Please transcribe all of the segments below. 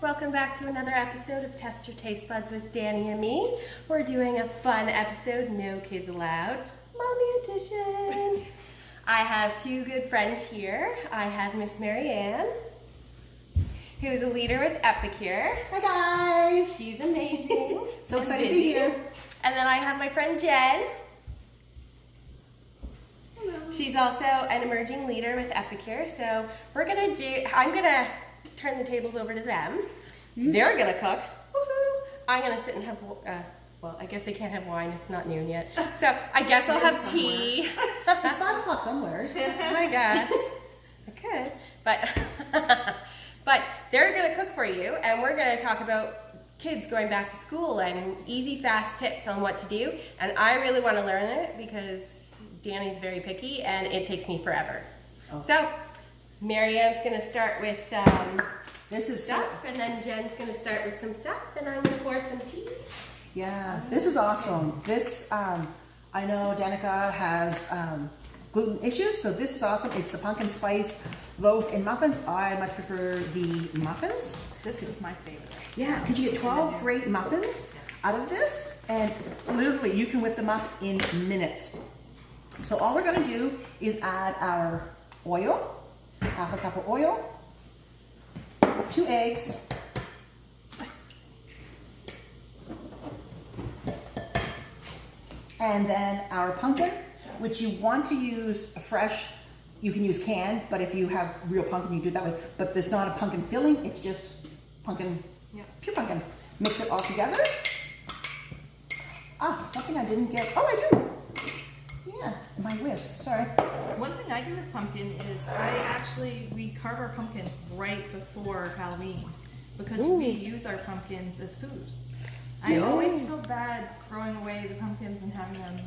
Welcome back to another episode of Test Your Taste Buds with Danny and me. We're doing a fun episode, No Kids Allowed, Mommy Edition. I have two good friends here. I have Miss Marianne, who is a leader with Epicure. Hi guys! She's amazing. So excited to be here. And then I have my friend Jen. Hello. She's also an emerging leader with Epicure. So I'm gonna turn the tables over to them. They're gonna cook. Woohoo! I'm gonna sit and have, well, I guess I can't have wine. It's not noon yet. So I guess I'll have tea. It's 5 o'clock somewhere. Oh my gosh. I could, but they're gonna cook for you, and we're gonna talk about kids going back to school and easy, fast tips on what to do. And I really want to learn it because Danny's very picky, and it takes me forever. Oh. So Marianne's gonna start with some stuff, and then Jen's gonna start with some stuff, and I'm gonna pour some tea. Yeah, this is awesome. This, I know Danica has gluten issues, so this is awesome. It's the pumpkin spice loaf and muffins. I much prefer the muffins. This is my favorite. Yeah, because you get 12 great muffins out of this, and literally you can whip them up in minutes. So all we're gonna do is add our oil, half a cup of oil, 2 eggs, and then our pumpkin, which you want to use fresh. You can use canned, but if you have real pumpkin, you do it that way. But there's not a pumpkin filling, it's just pumpkin, pure pumpkin. Mix it all together. Something I didn't get. Oh, I do. Yeah, my whisk, sorry. One thing I do with pumpkin is we carve our pumpkins right before Halloween because we use our pumpkins as food. I always feel bad throwing away the pumpkins and having them.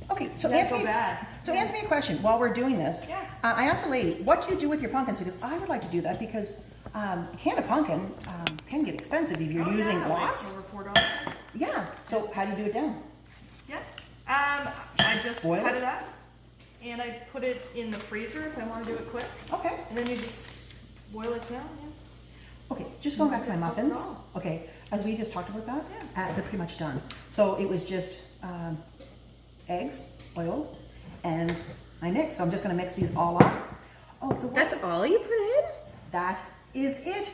Okay, so answer me a question while we're doing this. Yeah. I asked a lady, what do you do with your pumpkins? Because I would like to do that because a can of pumpkin can get expensive if you're using lots. Over $4. Yeah, so how do you do it down? Yeah. I just Boil cut it? it up and I put it in the freezer if I want to do it quick. Okay. And then you just boil it down. Yeah. Okay, just going back to my muffins. all. Okay, as we just talked about that, Yeah. they're pretty much done. So it was just eggs, oil, and my mix. So I'm just going to mix these all up. Oh, That's all you put in? that is it.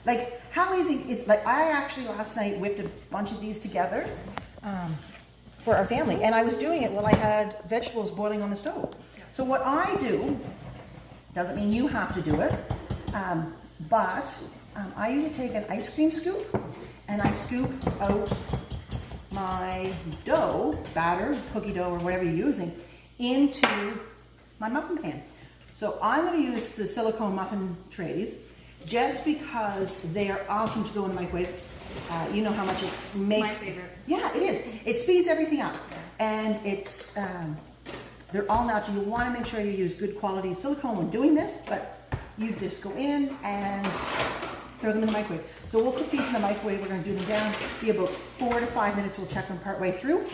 Like, how easy is, like, I actually last night whipped a bunch of these together for our family, and I was doing it while I had vegetables boiling on the stove. So what I do, doesn't mean you have to do it, but I usually take an ice cream scoop, and I scoop out my dough, batter, cookie dough, or whatever you're using, into my muffin pan. So I'm going to use the silicone muffin trays just because they are awesome to go in the microwave. You know how much it makes. It's my favorite. Yeah, it is. It speeds everything up, and it's they're all natural. You want to make sure you use good quality silicone when doing this, but you just go in and throw them in the microwave. So we'll cook these in the microwave. We're going to do them down. Be about 4 to 5 minutes. We'll check them part way through.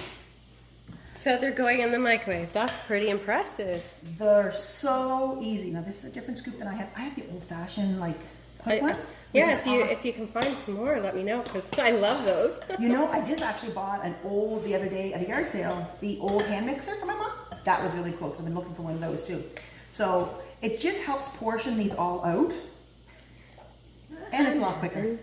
So they're going in the microwave. That's pretty impressive. They're so easy. Now this is a different scoop than I have. I have the old-fashioned like clip one. Yeah, if you can find some more, let me know because I love those. You know, I just actually bought the other day at a yard sale, the old hand mixer for my mom. That was really cool because I've been looking for one of those too. So it just helps portion these all out, and it's a lot quicker.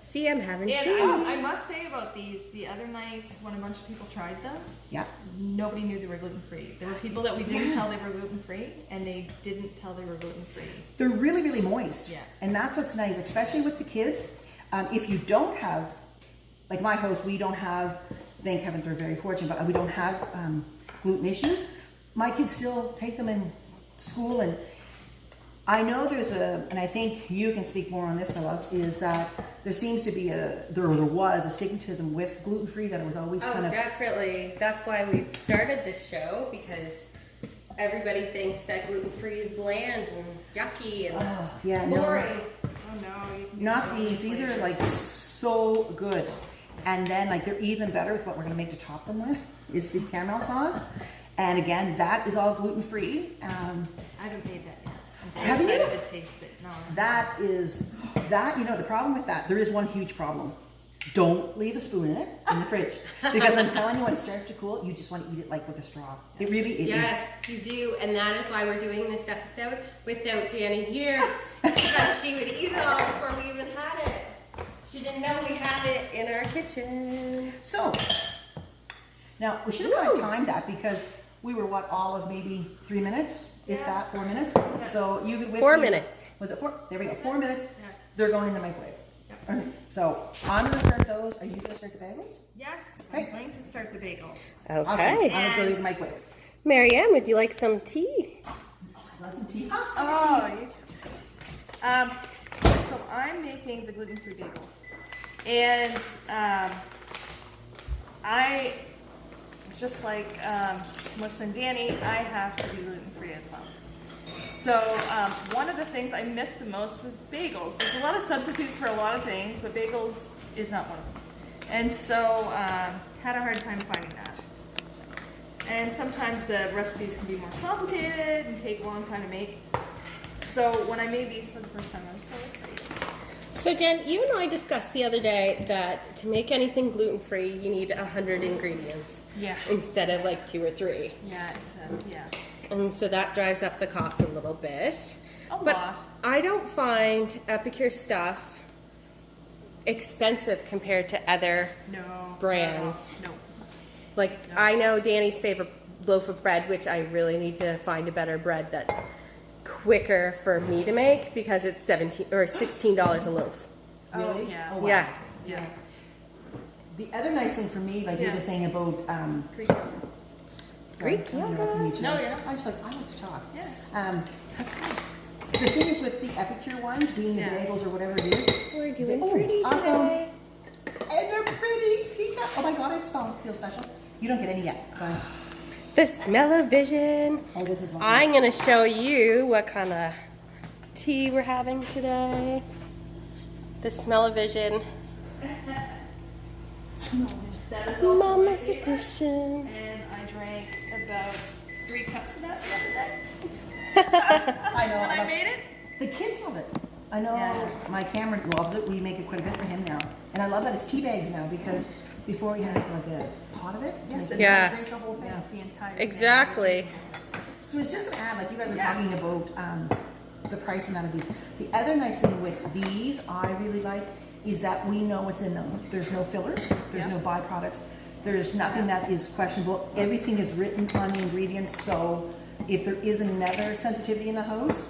See, I'm having And tea. I must say about these, the other night when a bunch of people tried them, Yeah. nobody knew they were gluten-free. There were people that we didn't tell they were gluten-free, and they didn't tell they were gluten-free. They're really, really moist. Yeah. And that's what's nice, especially with the kids. If you don't have, like my house, we don't have, thank heavens we're very fortunate, but we don't have gluten issues. My kids still take them in school, and I know and I think you can speak more on this, my love, is that there seems to be there was a stigmatism with gluten-free, that it was always kind of... Definitely. That's why we've started this show, because everybody thinks that gluten-free is bland and yucky and boring. Oh no. Not these. These are like so good. And then like they're even better with what we're going to make to top them with is the caramel sauce. And again, that is all gluten-free. I haven't made that yet. I'm Have you? very excited to taste it. No. The problem with that, there is one huge problem. Don't leave a spoon in it in the fridge. Because I'm telling you, when it starts to cool, you just want to eat it like with a straw. It really is. Yes, you do, and that is why we're doing this episode without Danny here, because she would eat it all before we even had it. She didn't know we had it in our kitchen. So, now we should have kind of timed that because we were all of maybe 3 minutes, if that, 4 minutes. Yeah. So you could whip 4 these- minutes. Was it 4? There we go. 4 minutes. Yeah. They're going in the microwave. Yeah. Okay, so I'm gonna start those. Are you gonna start the bagels? Yes, Okay. I'm going to start the bagels. Awesome. Okay. I'm gonna go to the microwave. Marianne, would you like some tea? Love some tea. Oh, you so I'm making the gluten-free bagel, and I just like Melissa and Danny, I have to be gluten-free as well. So one of the things I missed the most was bagels. There's a lot of substitutes for a lot of things, but bagels is not one of them. And so had a hard time finding that. And sometimes the recipes can be more complicated and take a long time to make. So when I made these for the first time, I was so excited. So Jen, you and I discussed the other day that to make anything gluten-free, you need 100 ingredients. Yeah. Instead of like 2 or 3. Yeah, it's yeah. And so that drives up the cost a little bit. But I don't find Epicure stuff expensive compared to other no brands. No. Like, I know Danny's favorite loaf of bread, which I really need to find a better bread that's quicker for me to make because it's $16 a loaf. Really? Oh, yeah. Oh, wow. Yeah. Yeah. The other nice thing for me, like you were Yeah. just saying about Greek yogurt. Greek sorry, I'm interrupting you, No, Jen. yeah. I like to talk. Yeah. That's good. The thing is with the Epicure ones, being the Yeah. bagels or whatever it is, We're doing Oh, pretty awesome. today. and they're pretty. Teacup. Oh my god, I feel special. You don't get any yet. Go ahead. The smell-o-vision. Oh, this is lovely. I'm going to show you what kind of tea we're having today. The smell-o-vision. That is also my Mama's favorite. edition. And I drank about 3 cups of that the other day. I know. When I love- made it. The kids love it. I know Yeah. my Cameron loves it. We make it quite a bit for him now. And I love that it's tea bags now because before we had to make like a pot of it. Yes, Like- and Yeah. I drink the whole thing. Yeah. The entire Exactly. So it's just gonna add, like you guys were Yeah. talking about the price and that of these. The other nice thing with these I really like is that we know what's in them. There's no fillers, there's Yeah. no byproducts, there's nothing that is questionable. Everything is written on the ingredients, so if there is another sensitivity in the house,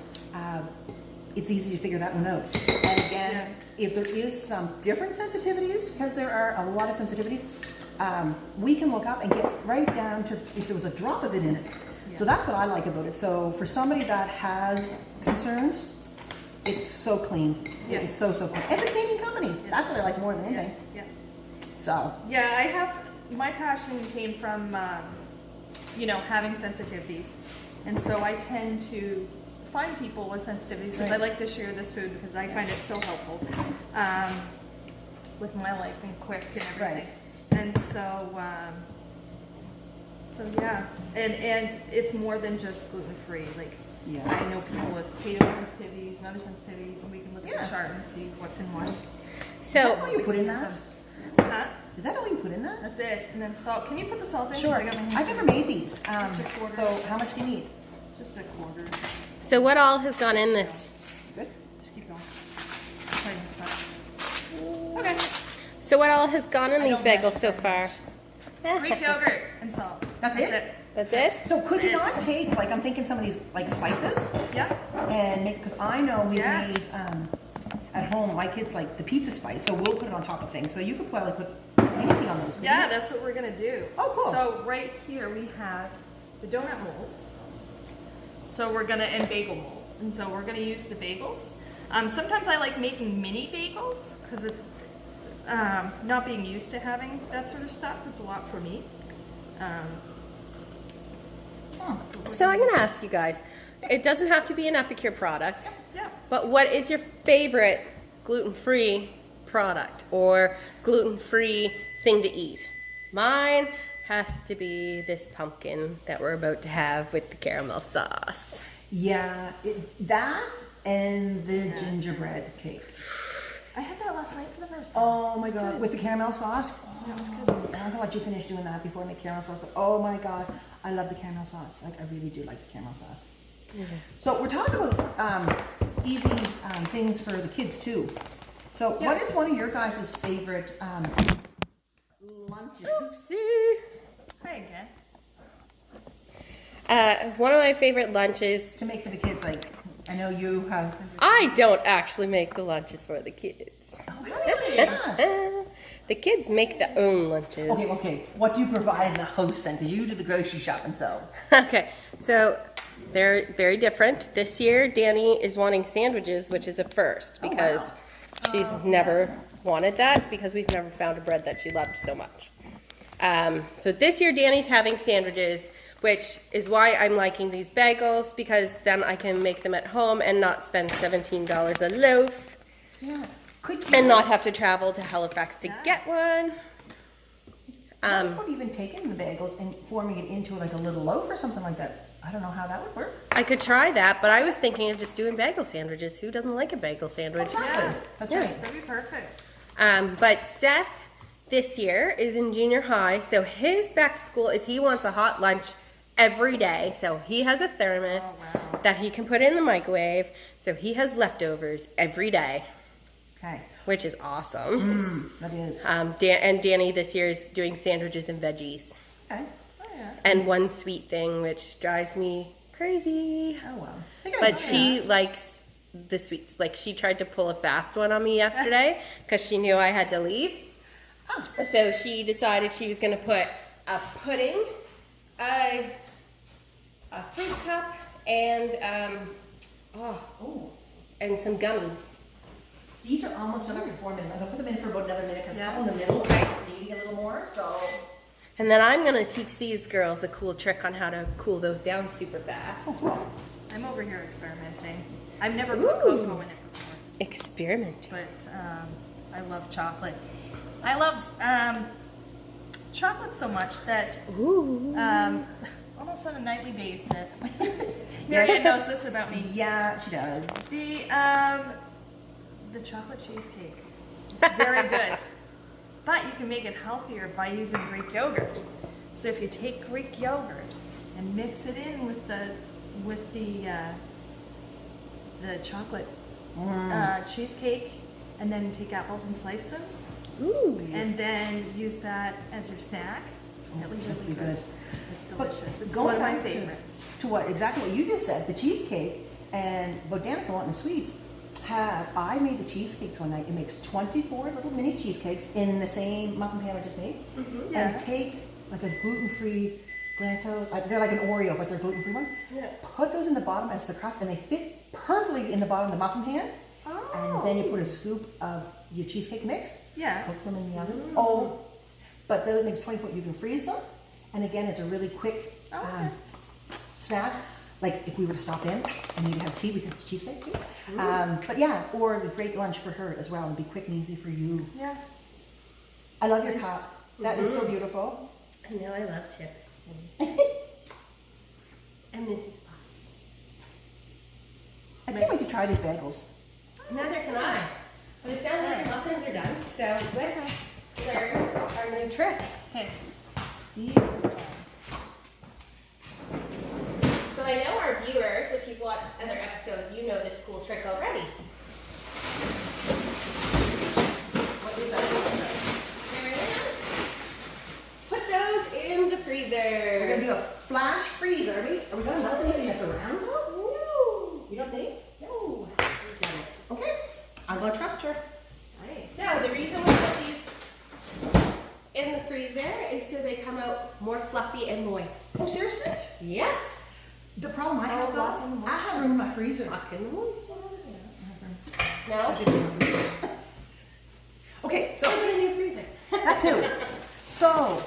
it's easy to figure that one out. And again, if there is some different sensitivities, because there are a lot of sensitivities, we can look up and get right down to if there was a drop of it in it. So that's what I like about it. So for somebody that has concerns, it's so clean. Yeah. It is so clean. It's a Canadian company. That's what I like more than anything. Yeah. So Yeah, I have, my passion came from, having sensitivities. And so I tend to find people with sensitivities because I Right. like to share this food because I find it so helpful with my life and quick and everything. And so yeah, and it's more than just gluten-free. Like, Yeah. I know people with potato sensitivities and other sensitivities, and we can look at Yeah. the chart and see what's in what. is that So, all you put in that? Huh? Is that all you put in that? That's it. And then salt. Can you put the salt in? Sure. I got my hands I've never made these. Just a quarter. So how much do you need? Just a quarter. so what all has gone in this? Good. Just keep going. Sorry, stop. Okay. So what all has gone in I these don't measure bagels so very far? Greek yogurt and salt. That's it? That's it? So could you That's not take, like I'm thinking some of these like spices Yeah. and make, because I know we Yes. made at home, my kids like the pizza spice, so we'll put it on top of things. So you could probably put anything on those. couldn't Yeah, you? that's what we're gonna do. Oh, cool. So right here we have the donut molds. So we're gonna, and bagel molds. And so we're gonna use the bagels. Sometimes I like making mini bagels because it's not being used to having that sort of stuff. It's a lot for me. So I'm going to ask you guys, it doesn't have to be an Epicure product, Yeah. but what is your favorite gluten-free product or gluten-free thing to eat? Mine has to be this pumpkin that we're about to have with the caramel sauce. Yeah, that and the gingerbread cake. I had that last night for the first time. Oh my god, good. with the caramel sauce. That was good. I'm gonna let you finish doing that before I make caramel sauce. But oh my god, I love the caramel sauce. Like I really do like the caramel sauce. So we're talking about easy things for the kids too. So what is one of your guys' favorite lunches? Oopsie. Hi again. One of my favorite lunches. To make for the kids, like I know you have. I don't actually make the lunches for the kids. Oh, really? The kids make their own lunches. Okay. What do you provide in the house then? Because you do the grocery shopping, so. Okay, so they're very different. This year, Danny is wanting sandwiches, which is a first because she's never wanted that because we've never found a bread that she loved so much. So this year, Danny's having sandwiches, which is why I'm liking these bagels because then I can make them at home and not spend $17 a loaf. Yeah. And not have to travel to Halifax to get one. What about even taking the bagels and forming it into like a little loaf or something like that? I don't know how that would work. I could try that, but I was thinking of just doing bagel sandwiches. Who doesn't like a bagel sandwich? Exactly. That's right. That'd be perfect. But Seth this year is in junior high, so his back to school is he wants a hot lunch every day. So he has a thermos that he can put in the microwave. So he has leftovers every day. Okay. Which is awesome. That is. And Danny this year is doing sandwiches and veggies. Okay. Oh yeah. And one sweet thing, which drives me crazy. Oh well. But she likes the sweets. Like she tried to pull a fast one on me yesterday because she knew I had to leave. Oh. So she decided she was going to put a pudding, a fruit cup, and and some gummies. These are almost done after 4 minutes. I'm gonna put them in for about another minute because a couple in the middle are needing a little more. So. And then I'm going to teach these girls a cool trick on how to cool those down super fast. I'm over here experimenting. I've never put cocoa in it before, Experiment. but I love chocolate. I love chocolate so much that almost on a nightly basis. Marianne knows this about me. Yeah, she does. The chocolate cheesecake. It's very good. But you can make it healthier by using Greek yogurt. So if you take Greek yogurt and mix it in with the chocolate cheesecake, and then take apples and slice them, and then use that as your snack, it's really good. It's delicious. It's one of my favorites. To what exactly what you just said, the cheesecake and Botanica wanting the sweets. I made the cheesecakes one night. It makes 24 little mini cheesecakes in the same muffin pan I just made, and take like a gluten-free Glantos. They're like an Oreo, but they're gluten-free ones. Yeah. Put those in the bottom as the crust, and they fit perfectly in the bottom of the muffin pan. And then you put a scoop of your cheesecake mix. Yeah. Cook them in the oven. But those makes 24. You can freeze them, and again, it's a really quick snack. Like if we were to stop in and maybe have tea, we could have cheesecake too. But yeah, or a great lunch for her as well. It'd be quick and easy for you. Yeah. I love your cup. That is so beautiful. I know, I love Chip. And Mrs. Potts. I can't wait to try these bagels. Neither can I. But it sounds like the muffins are done, so let's learn our new trick. Okay. These are done. So I know our viewers, if you've watched other episodes, you know this cool trick already. What is that? Put those in the freezer. We're gonna do a flash freeze, are we? Are we gonna melt anything that's around though? No. You don't think? No. Okay. I'm gonna trust her. Nice. So the reason we put these in the freezer is so they come out more fluffy and moist. Oh, seriously? Yes. The problem I have though, I have room in my freezer. Fucking moist. No? Okay, So so put in your freezer. that too. So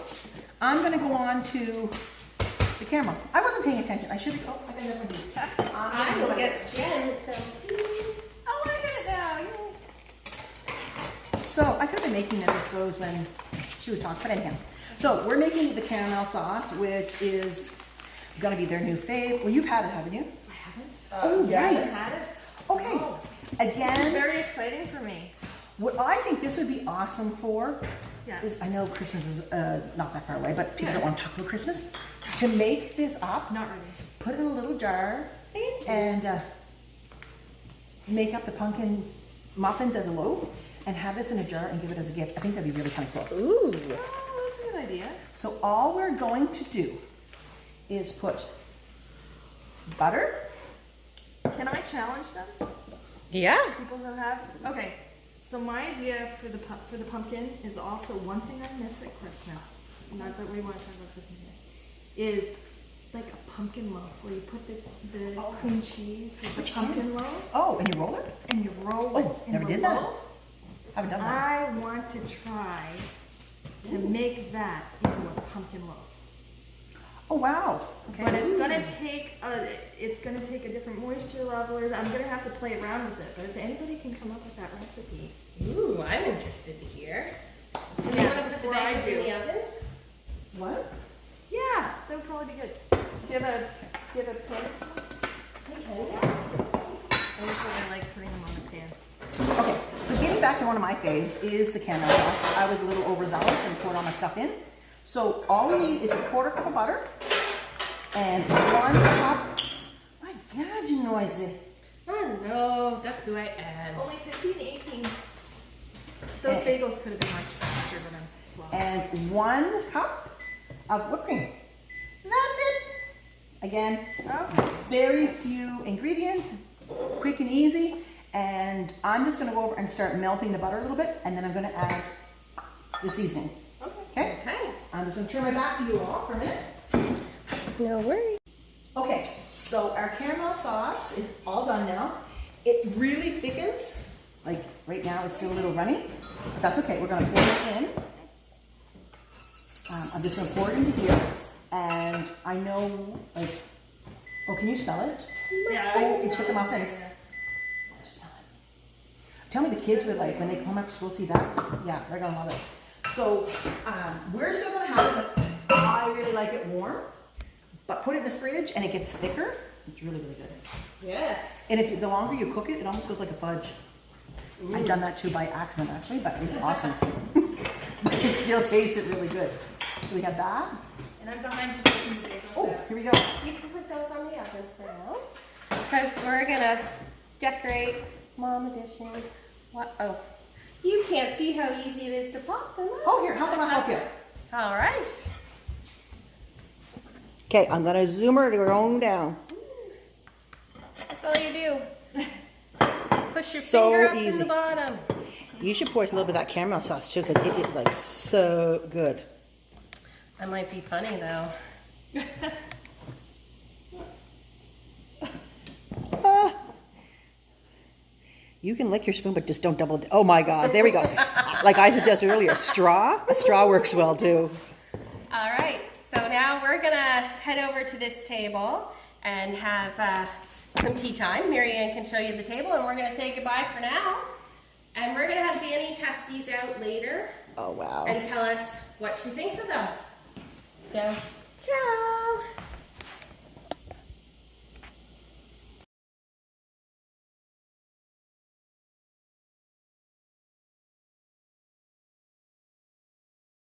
I'm gonna go on to the camera. I wasn't paying attention. I should have. Oh, I got another one. I will get Jen some tea. Oh, I get it now. Yay. So I could have been making this, I suppose, when she was talking. But anyhow, so we're making the caramel sauce, which is gonna be their new fave. Well, you've had it, haven't you? I haven't. Oh, yes. right. Had it? Okay. Oh, this is Again, very exciting for me. what I think this would be awesome for Yeah. is, I know Christmas is not that far away, but people Yeah. don't want to talk about Christmas. To make this up, Not really. put it in a little jar, Fancy. and make up the pumpkin muffins as a loaf, and have this in a jar and give it as a gift. I think that'd be really kind of cool. Ooh. Oh, that's a good idea. So all we're going to do is put butter. Can I challenge them? Yeah. People who have. Okay. So my idea for the pumpkin is also one thing I miss at Christmas. Not that we want to talk about Christmas here. Is like a pumpkin loaf where you put the cream cheese with the pumpkin loaf Oh, and you roll it? and you roll Oh, it in never the did that. loaf. Haven't done that. I want to try to make that into a pumpkin loaf. Oh wow. Okay. But it's gonna take a different moisture level. I'm gonna have to play around with it. But if anybody can come up with that recipe, Ooh, I'm interested to hear. Do you Yeah, want to put the before I bagels in do. the oven? What? yeah, that would probably be good. Do you have a pan? Okay. I usually like putting them on the pan. Okay, so getting back to one of my faves is the caramel sauce. I was a little overzealous and poured all my stuff in. So all we need is a quarter cup of butter and 1 cup. My God, you noisy. Oh no, that's who I am. Only 15, 18. Those bagels could have been much faster, but I'm slow. And 1 cup of whipped cream. That's it. Again, Okay. very few ingredients, quick and easy. And I'm just gonna go over and start melting the butter a little bit, and then I'm gonna add the seasoning. Okay. Okay? Okay. I'm just gonna turn my back to you all for a minute. No worries. Okay, so our caramel sauce is all done now. It really thickens. Like right now it's still a little runny, but that's okay. We're gonna pour it in. I'm just gonna pour it into here. And I know, like, oh, can you smell it? Yeah. Oh, it's with the muffins. Smell it. Tell me the kids would like, when they come home after school, see that? Yeah, they're gonna love it. So, we're still gonna have it, but I really like it warm. But put it in the fridge and it gets thicker. It's really, really good. Yes. And if the longer you cook it, it almost goes like a fudge. I've done that too by accident actually, but it's awesome. But it still tasted really good. So we have that. And I'm behind you cooking the bagels. Oh, now. here we go. You can put those on the oven for now. Because we're gonna decorate Mom Edition. What? Oh, you can't see how easy it is to pop them up. Oh, here, how can I help you? All right. Okay, I'm gonna zoom her going down. That's all you do. Push your So finger up in easy. the bottom. You should pour us a little bit of that caramel sauce too, because it is like so good. That might be funny though. You can lick your spoon, but just don't double. Oh my God, there we go. Like I suggested earlier, a straw works well too. All right. So now we're gonna head over to this table and have some tea time. Marianne can show you the table, and we're gonna say goodbye for now. And we're gonna have Danny test these out later Oh wow. and tell us what she thinks of them. So, ciao.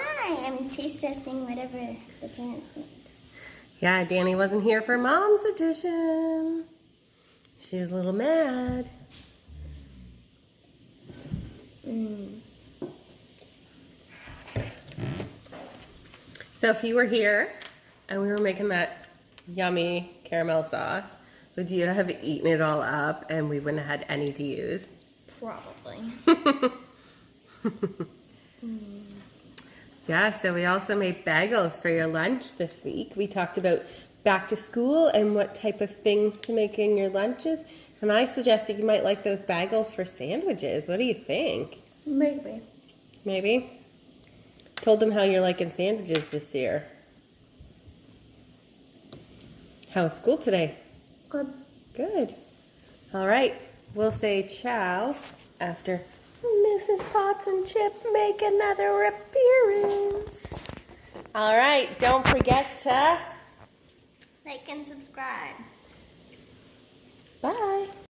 Hi, I'm taste testing whatever the parents made. Yeah, Danny wasn't here for Mom's edition. She was a little mad. So if you were here and we were making that yummy caramel sauce, would you have eaten it all up and we wouldn't have had any to use? Probably. Yeah, so we also made bagels for your lunch this week. We talked about back to school and what type of things to make in your lunches. And I suggested you might like those bagels for sandwiches. What do you think? Maybe. Maybe? Told them how you're liking sandwiches this year. How was school today? Good. Good. All right. We'll say ciao after Mrs. Potts and Chip make another appearance. All right. Don't forget to... Like and subscribe. Bye.